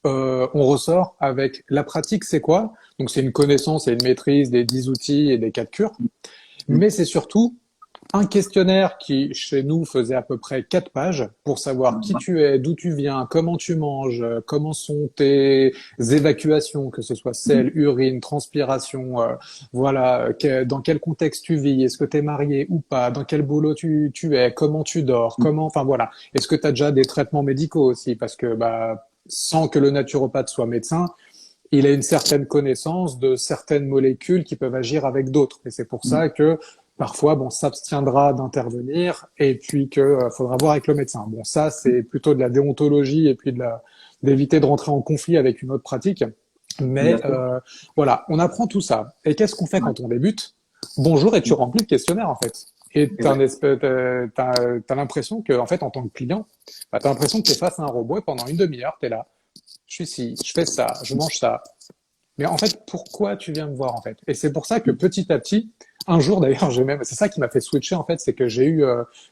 on ressort avec la pratique, c'est quoi? Donc, c'est une connaissance et une maîtrise des 10 outils et des 4 cures. Mm. Mais c'est surtout un questionnaire qui, chez nous, faisait à peu près 4 pages pour savoir qui tu es, d'où tu viens, comment tu manges, comment sont tes évacuations, que ce soit Mm. sel, urine, transpiration, voilà, dans quel contexte tu vis, est-ce que tu es marié ou pas, dans quel boulot tu es, comment tu dors, Mm. comment, enfin voilà. Est-ce que tu as déjà des traitements médicaux aussi? Parce que, bah, sans que le naturopathe soit médecin, il a une certaine connaissance de certaines molécules qui peuvent agir avec d'autres. Et c'est pour Mm. ça que parfois, bon, s'abstiendra d'intervenir et puis que faudra voir avec le médecin. Bon, ça, c'est plutôt de la déontologie et puis d'éviter de rentrer en conflit avec une autre pratique. Bien Mais sûr. voilà, on apprend tout ça. Et qu'est-ce qu'on fait Ouais. quand on débute? Bonjour, et tu Mm. remplis le questionnaire en fait. Et Et ouais. t'as l'impression que, en fait, en tant que client, bah, t'as l'impression que t'es face à un robot et pendant une demi-heure, t'es là. Je suis ici, je fais ça, je mange ça. Mais en fait, pourquoi tu viens me voir en fait? Et c'est pour ça que petit à petit, un jour d'ailleurs, c'est ça qui m'a fait switcher en fait, c'est que j'ai eu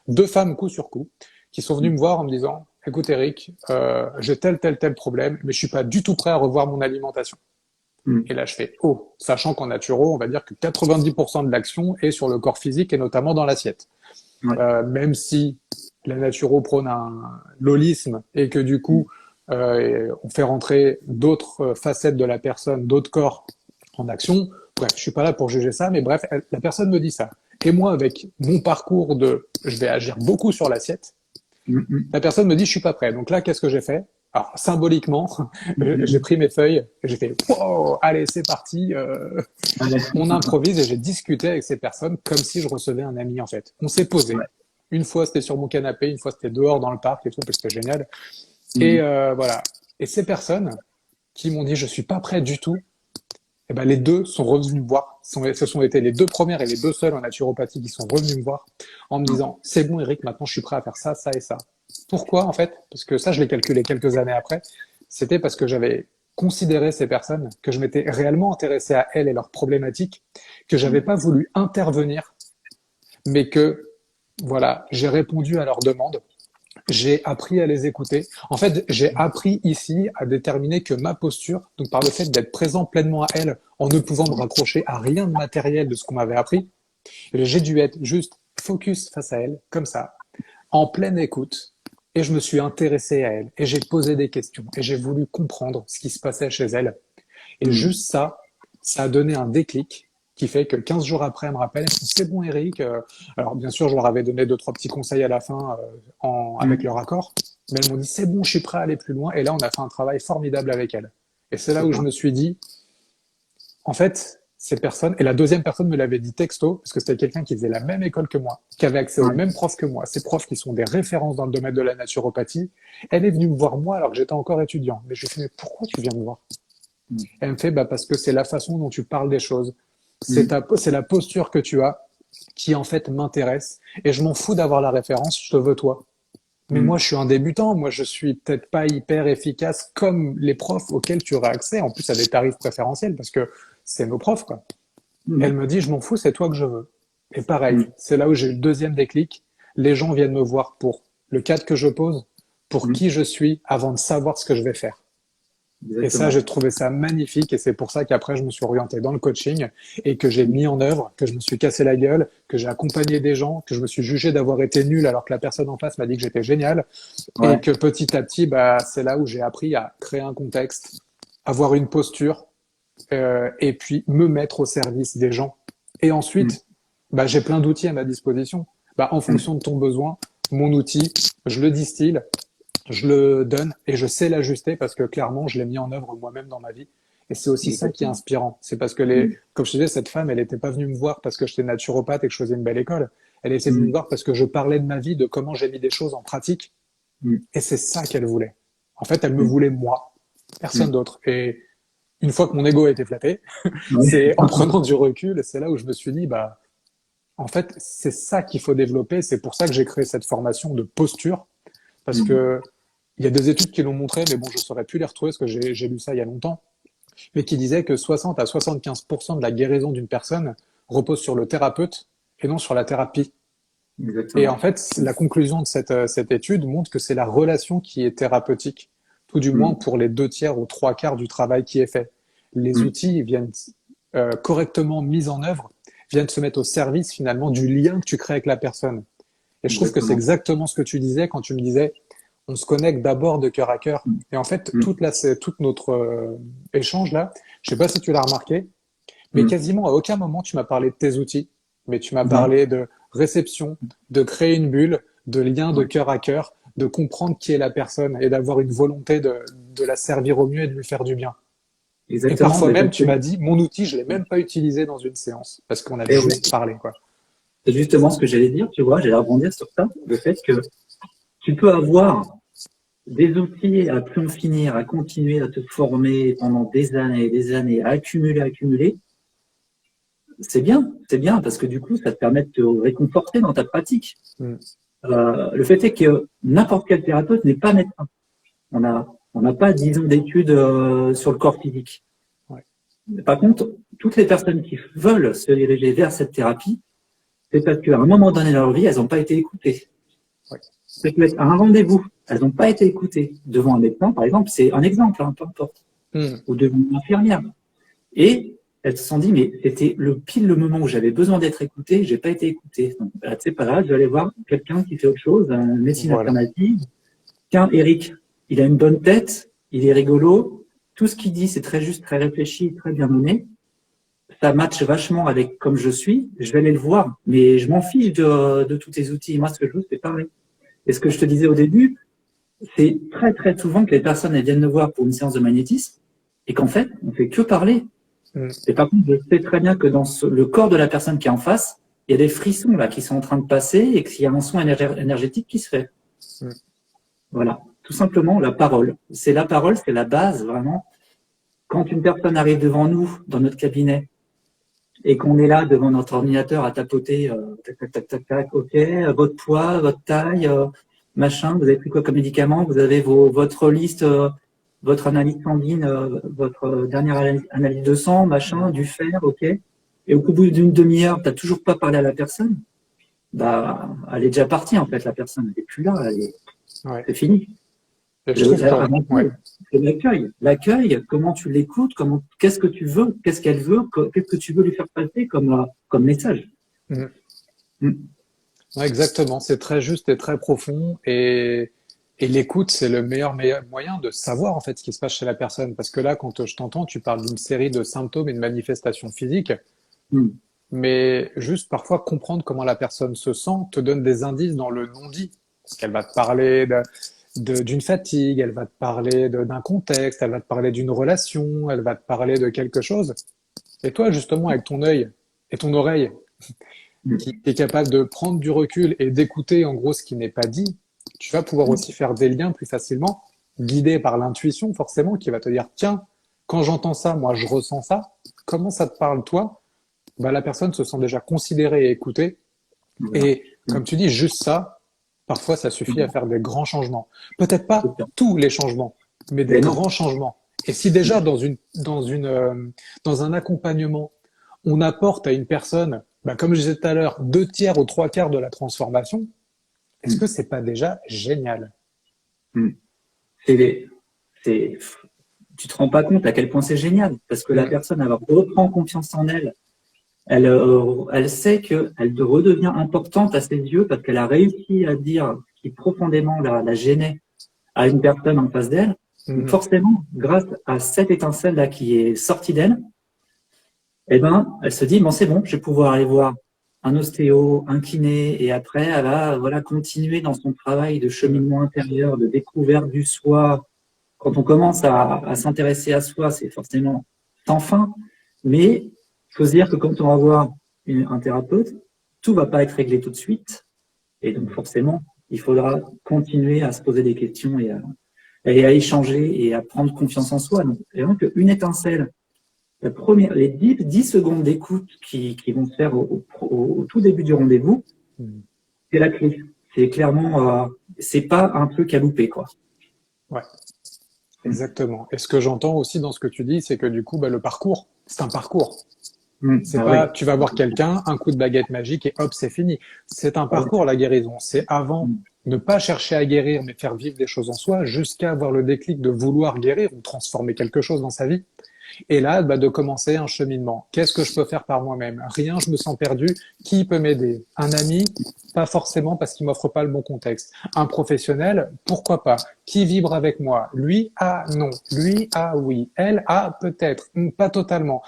deux femmes coup sur coup qui sont venues Mm. me voir en me disant, écoute Eric, j'ai tel problème, mais je suis pas du tout prêt à revoir mon alimentation. Mm. Et là, je fais, oh, sachant qu'en naturo, on va dire que 90% de l'action est sur le corps physique et notamment dans l'assiette. Ouais. Même si la naturo prône l'holisme et que du Mm. coup, on fait rentrer d'autres facettes de la personne, d'autres corps en action, Bref, je suis pas là pour juger ça, mais bref, la personne me dit ça. Et moi, avec mon parcours de je vais agir beaucoup sur l'assiette, la personne me dit je suis pas prêt. Donc là, qu'est-ce que j'ai fait? Alors, symboliquement, j'ai pris mes feuilles et j'ai fait wow, allez, c'est parti, on improvise et j'ai discuté avec ces personnes comme si je recevais un ami en fait. On s'est posé. Ouais. Une fois c'était sur mon canapé, une fois c'était dehors dans le parc et tout, parce que c'était génial. Et voilà. Et ces personnes qui m'ont dit je suis pas prêt du tout, eh ben, les deux sont revenus me voir. Ce sont été les deux premières et les deux seules en naturopathie qui sont revenus me voir en me disant c'est bon Eric, maintenant je suis prêt à faire ça, ça et ça. Pourquoi en fait? Parce que ça je l'ai calculé quelques années après. C'était parce que j'avais considéré ces personnes, que je m'étais réellement intéressé à elles et leurs problématiques, que j'avais pas voulu intervenir, mais que voilà, j'ai répondu à leurs demandes. J'ai appris à les écouter. En fait, j'ai appris ici à déterminer que ma posture, donc par le fait d'être présent pleinement à elle, en ne pouvant me raccrocher à rien de matériel de ce qu'on m'avait appris, j'ai dû être juste focus face à elle, comme ça, en pleine écoute. Et je me suis intéressé à elle. Et j'ai posé des questions. Et j'ai voulu comprendre ce qui se passait chez elle. Et juste ça, ça a donné un déclic qui fait que 15 jours après, elle me rappelle, elle me dit, c'est bon Eric. Alors bien sûr, je leur avais donné 2, 3 petits conseils à la fin avec leur accord, mais elles m'ont dit, c'est bon, je suis prêt à aller plus loin. Et là, on a fait un travail formidable avec elle. Et c'est là où je me suis dit, en fait, ces personnes, et la deuxième personne me l'avait dit texto, parce que c'était quelqu'un qui faisait la même école que moi, qui avait accès aux mêmes profs que moi, ces profs qui sont des références dans le domaine de la naturopathie. Elle est venue me voir moi alors que j'étais encore étudiant. Mais je lui ai dit, mais pourquoi tu viens me voir? Elle me fait, bah, parce que c'est la façon dont tu parles des choses. C'est la posture que tu as qui, en fait, m'intéresse. Et je m'en fous d'avoir la référence, je te veux toi. Mais moi, je suis un débutant. Moi, je suis peut-être pas hyper efficace comme les profs auxquels tu auras accès. En plus, à des tarifs préférentiels parce que c'est nos profs, quoi. Elle me dit, je m'en fous, c'est toi que je veux. Et pareil, c'est là où j'ai eu le deuxième déclic. Les gens viennent me voir pour le cadre que je pose, pour qui je suis, avant de savoir ce que je vais faire. Exactement. Et ça, j'ai trouvé ça magnifique et c'est pour ça qu'après, je me suis orienté dans le coaching et que j'ai mis en œuvre, que je me suis cassé la gueule, que j'ai accompagné des gens, que je me suis jugé d'avoir été nul alors que la personne en face m'a dit que j'étais génial et que petit à petit, bah, c'est là où j'ai appris à créer un contexte, avoir une posture et puis me mettre au service des gens. Et ensuite, bah, j'ai plein d'outils à ma disposition. Bah, en fonction de ton besoin, mon outil, je le distille, je le donne et je sais l'ajuster parce que clairement, je l'ai mis en œuvre moi-même dans ma vie. Et c'est aussi ça qui est inspirant. C'est parce que comme je te disais, cette femme, elle n'était pas venue me voir parce que j'étais naturopathe et que je faisais une belle école. Elle était venue me voir parce que je parlais de ma vie, de comment j'ai mis des choses en pratique. Et c'est ça qu'elle voulait. En fait, elle me voulait moi, personne d'autre. Et une fois que mon ego a été flatté, c'est en prenant du recul, c'est là où je me suis dit, bah, en fait, c'est ça qu'il faut développer. C'est pour ça que j'ai créé cette formation de posture. Parce que il y a des études qui l'ont montré, mais bon, je saurais plus les retrouver parce que j'ai lu ça il y a longtemps, mais qui disaient que 60 à 75% de la guérison d'une personne repose sur le thérapeute et non sur la thérapie. Exactement. Et en fait, la conclusion de cette étude montre que c'est la relation qui est thérapeutique, tout du moins pour les 2 tiers ou 3 quarts du travail qui est fait. Les outils viennent correctement mis en œuvre, viennent se mettre au service finalement du lien que tu crées avec la personne. Et je trouve que c'est exactement ce que tu disais quand tu me disais on se connecte d'abord de cœur à cœur. Et en fait, toute notre échange là, je sais pas si tu l'as remarqué, mais quasiment à aucun moment tu m'as parlé de tes outils, mais tu m'as parlé de réception, de créer une bulle, de lien de cœur à cœur, de comprendre qui est la personne et d'avoir une volonté de la servir au mieux et de lui faire du bien. Exactement. Et parfois même, tu m'as dit, mon outil, je l'ai même pas utilisé dans une séance parce qu'on avait juste parlé, quoi. C'est justement ce que j'allais dire, tu vois, j'allais rebondir sur ça, le fait que tu peux avoir des outils à plus en finir, à continuer à te former pendant des années, à accumuler. C'est bien, parce que du coup, ça te permet de te réconforter dans ta pratique. Le fait est que n'importe quel thérapeute n'est pas médecin. On n'a pas 10 ans d'études sur le corps physique. Par contre, toutes les personnes qui veulent se diriger vers cette thérapie, c'est parce qu'à un moment donné de leur vie, elles n'ont pas été écoutées. C'est peut être à un rendez-vous, elles n'ont pas été écoutées. Devant un médecin, par exemple, c'est un exemple, hein, peu importe. Ou devant une infirmière. Et elles se sont dit, mais c'était pile le moment où j'avais besoin d'être écoutée, j'ai pas été écoutée. Donc, c'est pas grave, je vais aller voir quelqu'un qui fait autre chose, une médecine alternative. Tiens, Eric, il a une bonne tête, il est rigolo, tout ce qu'il dit, c'est très juste, très réfléchi, très bien mené. ça matche vachement avec comme je suis, je vais aller le voir. Mais je m'en fiche de tous tes outils. Moi, ce que je veux, c'est parler. Et ce que je te disais au début, c'est très, très souvent que les personnes, elles viennent me voir pour une séance de magnétisme et qu'en fait, on fait que parler. Et par contre, je sais très bien que dans le corps de la personne qui est en face, il y a des frissons là qui sont en train de passer et qu'il y a un son énergétique qui se fait. Voilà. Tout simplement, la parole. C'est la parole, c'est la base, vraiment. Quand une personne arrive devant nous, dans notre cabinet, et qu'on est là devant notre ordinateur à tapoter, tac, tac, tac, tac, tac, ok, votre poids, votre taille, machin, vous avez pris quoi comme médicament, vous avez votre liste, votre analyse sanguine, votre dernière analyse de sang, machin, du fer, ok. Et au bout d'une demi-heure, tu n'as toujours pas parlé à la personne, bah, elle est déjà partie, en fait, la personne, elle n'est plus là, c'est fini. C'est l'accueil. L'accueil, comment tu l'écoutes, qu'est-ce que tu veux, qu'est-ce qu'elle veut, qu'est-ce que tu veux lui faire passer comme message. Ouais, exactement, c'est très juste et très profond. Et l'écoute, c'est le meilleur moyen de savoir en fait ce qui se passe chez la personne. Parce que là, quand je t'entends, tu parles d'une série de symptômes et de manifestations physiques. Mais juste parfois comprendre comment la personne se sent te donne des indices dans le non-dit. Parce qu'elle va te parler d'une fatigue, elle va te parler d'un contexte, elle va te parler d'une relation, elle va te parler de quelque chose. Et toi, justement, avec ton œil et ton oreille, qui est capable de prendre du recul et d'écouter en gros ce qui n'est pas dit, tu vas pouvoir aussi faire des liens plus facilement, guidé par l'intuition forcément, qui va te dire, tiens, quand j'entends ça, moi je ressens ça, comment ça te parle toi? Bah, la personne se sent déjà considérée et écoutée. Et comme tu dis, juste ça, parfois, ça suffit à faire des grands changements. Peut-être pas tous les changements, mais des grands changements. Et si déjà dans un accompagnement, on apporte à une personne, bah, comme je disais tout à l'heure, 2/3 ou 3/4 de la transformation, est-ce que c'est pas déjà génial? Tu te rends pas compte à quel point c'est génial, parce que la personne, elle reprend confiance en elle. Elle sait qu'elle redevient importante à ses yeux parce qu'elle a réussi à dire ce qui profondément la gênait à une personne en face d'elle. Donc forcément, grâce à cette étincelle-là qui est sortie d'elle, eh ben, elle se dit, bon, c'est bon, je vais pouvoir aller voir un ostéo, un kiné, et après, elle va continuer dans son travail de cheminement intérieur, de découverte du soi. Quand on commence à s'intéresser à soi, c'est forcément sans fin, mais il faut se dire que quand on va voir un thérapeute, tout va pas être réglé tout de suite. Et donc, forcément, il faudra continuer à se poser des questions et à échanger et à prendre confiance en soi. Donc, c'est vraiment qu'une étincelle, les 10 secondes d'écoute qui vont se faire au tout début du rendez-vous, c'est la clé. C'est clairement, c'est pas un truc à louper, quoi. Ouais. Exactement. Et ce que j'entends aussi dans ce que tu dis, c'est que du coup, bah, le parcours, c'est un parcours. C'est pas, tu vas voir quelqu'un, un coup de baguette magique et hop, c'est fini. C'est un parcours, la guérison. C'est avant ne pas chercher à guérir, mais faire vivre des choses en soi jusqu'à avoir le déclic de vouloir guérir ou transformer quelque chose dans sa vie. Et là, bah, de commencer un cheminement. Qu'est-ce que je peux faire par moi-même? Rien, je me sens perdu. Qui peut m'aider? Un ami? Pas forcément parce qu'il m'offre pas le bon contexte. Un professionnel? Pourquoi pas? Qui vibre avec moi? Lui? Ah non. Lui? Ah oui. Elle? Ah peut-être. Pas totalement.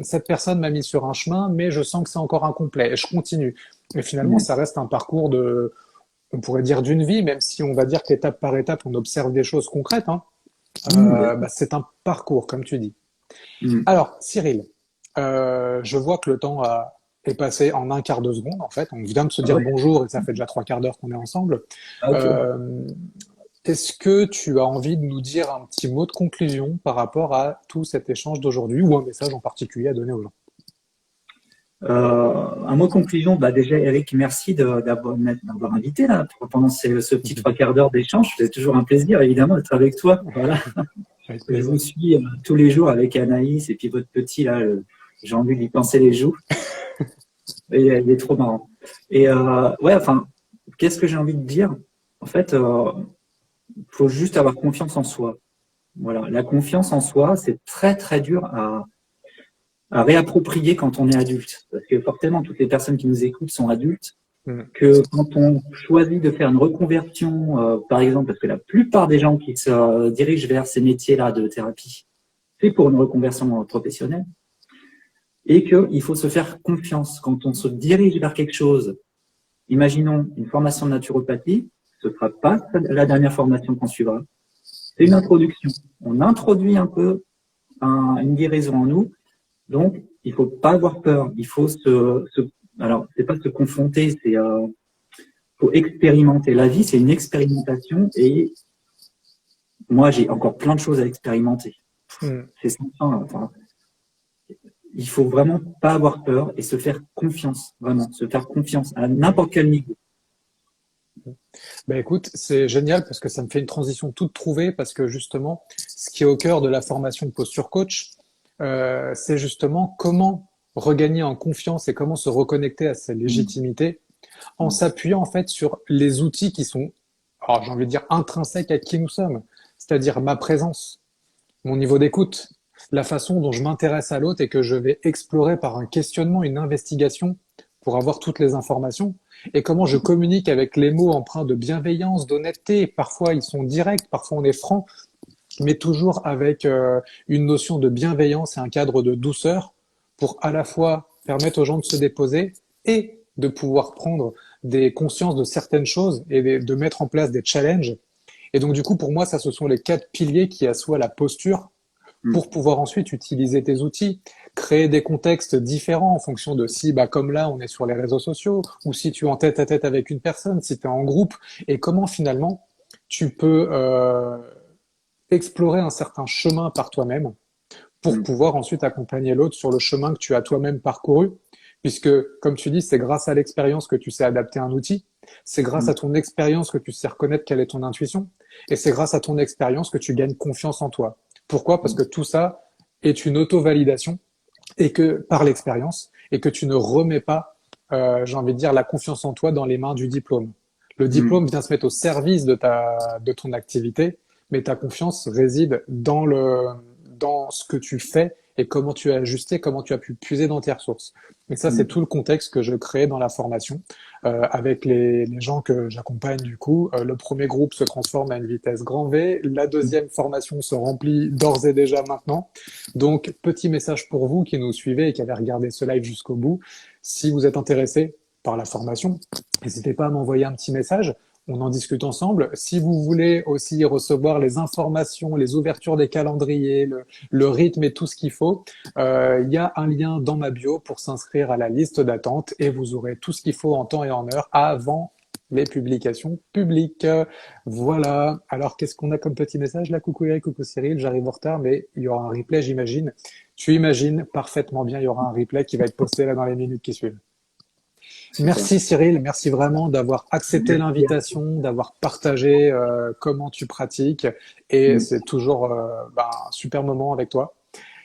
Cette personne m'a mis sur un chemin, mais je sens que c'est encore incomplet. Et je continue. Et finalement, ça reste un parcours on pourrait dire d'une vie, même si on va dire qu'étape par étape, on observe des choses concrètes. Hein. Bah, c'est un parcours, comme tu dis. Alors, Cyril, je vois que le temps est passé en un quart de seconde, en fait. On vient de se dire bonjour et ça fait déjà 3/4 d'heure qu'on est ensemble. Est-ce que tu as envie de nous dire un petit mot de conclusion par rapport à tout cet échange d'aujourd'hui ou un message en particulier à donner aux gens? Un mot de conclusion, bah déjà Eric, merci d'avoir invité là pendant ce petit 3/4 d'heure d'échange. C'est toujours un plaisir évidemment d'être avec toi. Voilà. Je vous suis tous les jours avec Anaïs et puis votre petit là, j'ai envie de lui pincer les joues. Et, il est trop marrant. Et ouais, enfin, qu'est-ce que j'ai envie de dire? En fait, faut juste avoir confiance en soi. Voilà, la confiance en soi, c'est très très dur à réapproprier quand on est adulte. Parce que forcément, toutes les personnes qui nous écoutent sont adultes. Que quand on choisit de faire une reconversion, par exemple, parce que la plupart des gens qui se dirigent vers ces métiers-là de thérapie, c'est pour une reconversion professionnelle. et qu'il faut se faire confiance. Quand on se dirige vers quelque chose, imaginons une formation de naturopathie, ce ne sera pas la dernière formation qu'on suivra. C'est une introduction. On introduit un peu une guérison en nous. Donc, il faut pas avoir peur. Il faut alors, c'est pas se confronter, c'est faut expérimenter. La vie, c'est une expérimentation et moi, j'ai encore plein de choses à expérimenter. C'est sans fin. Enfin, il faut vraiment pas avoir peur et se faire confiance, vraiment, se faire confiance à n'importe quel niveau. Ben écoute, c'est génial parce que ça me fait une transition toute trouvée parce que justement, ce qui est au cœur de la formation de posture coach, c'est justement comment regagner en confiance et comment se reconnecter à sa légitimité en s'appuyant en fait sur les outils qui sont, alors j'ai envie de dire, intrinsèques à qui nous sommes, c'est-à-dire ma présence, mon niveau d'écoute, la façon dont je m'intéresse à l'autre et que je vais explorer par un questionnement, une investigation pour avoir toutes les informations, et comment je communique avec les mots empreints de bienveillance, d'honnêteté. Parfois ils sont directs, parfois on est franc, mais toujours avec une notion de bienveillance et un cadre de douceur pour à la fois permettre aux gens de se déposer et de pouvoir prendre des consciences de certaines choses et de mettre en place des challenges. Et donc, du coup, pour moi, ça, ce sont les 4 piliers qui assoient la posture pour pouvoir ensuite utiliser tes outils, créer des contextes différents en fonction de si, bah, comme là, on est sur les réseaux sociaux, ou si tu es en tête à tête avec une personne, si tu es en groupe, et comment finalement tu peux explorer un certain chemin par toi-même pour pouvoir ensuite accompagner l'autre sur le chemin que tu as toi-même parcouru. Puisque, comme tu dis, c'est grâce à l'expérience que tu sais adapter un outil, c'est grâce à ton expérience que tu sais reconnaître quelle est ton intuition, et c'est grâce à ton expérience que tu gagnes confiance en toi. Pourquoi? Parce que tout ça est une auto-validation et que par l'expérience, et que tu ne remets pas, j'ai envie de dire, la confiance en toi dans les mains du diplôme. Le diplôme vient se mettre au service de ton activité, mais ta confiance réside dans ce que tu fais et comment tu as ajusté, comment tu as pu puiser dans tes ressources. Et ça, c'est tout le contexte que je crée dans la formation avec les gens que j'accompagne du coup. Le premier groupe se transforme à une vitesse grand V. La deuxième formation se remplit d'ores et déjà maintenant. Donc, petit message pour vous qui nous suivez et qui avez regardé ce live jusqu'au bout. Si vous êtes intéressé par la formation, n'hésitez pas à m'envoyer un petit message. On en discute ensemble. Si vous voulez aussi recevoir les informations, les ouvertures des calendriers, le rythme et tout ce qu'il faut, il y a un lien dans ma bio pour s'inscrire à la liste d'attente et vous aurez tout ce qu'il faut en temps et en heure avant les publications publiques. Voilà. Alors, qu'est-ce qu'on a comme petit message là? Coucou Eric, coucou Cyril, j'arrive en retard, mais il y aura un replay, j'imagine. Tu imagines parfaitement bien, il y aura un replay qui va être posté là dans les minutes qui suivent. Merci Cyril, merci vraiment d'avoir accepté l'invitation, d'avoir partagé comment tu pratiques et c'est toujours un super moment avec toi.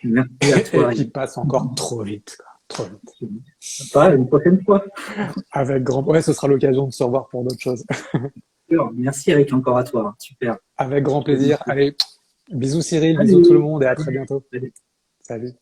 Merci à toi. Et qui passe encore trop vite, quoi. Trop vite. Pas une prochaine fois. Avec grand, ouais, ce sera l'occasion de se revoir pour d'autres choses. Merci Eric encore à toi, super. Avec grand plaisir. Allez, bisous Cyril, bisous tout le monde et à très bientôt. Salut.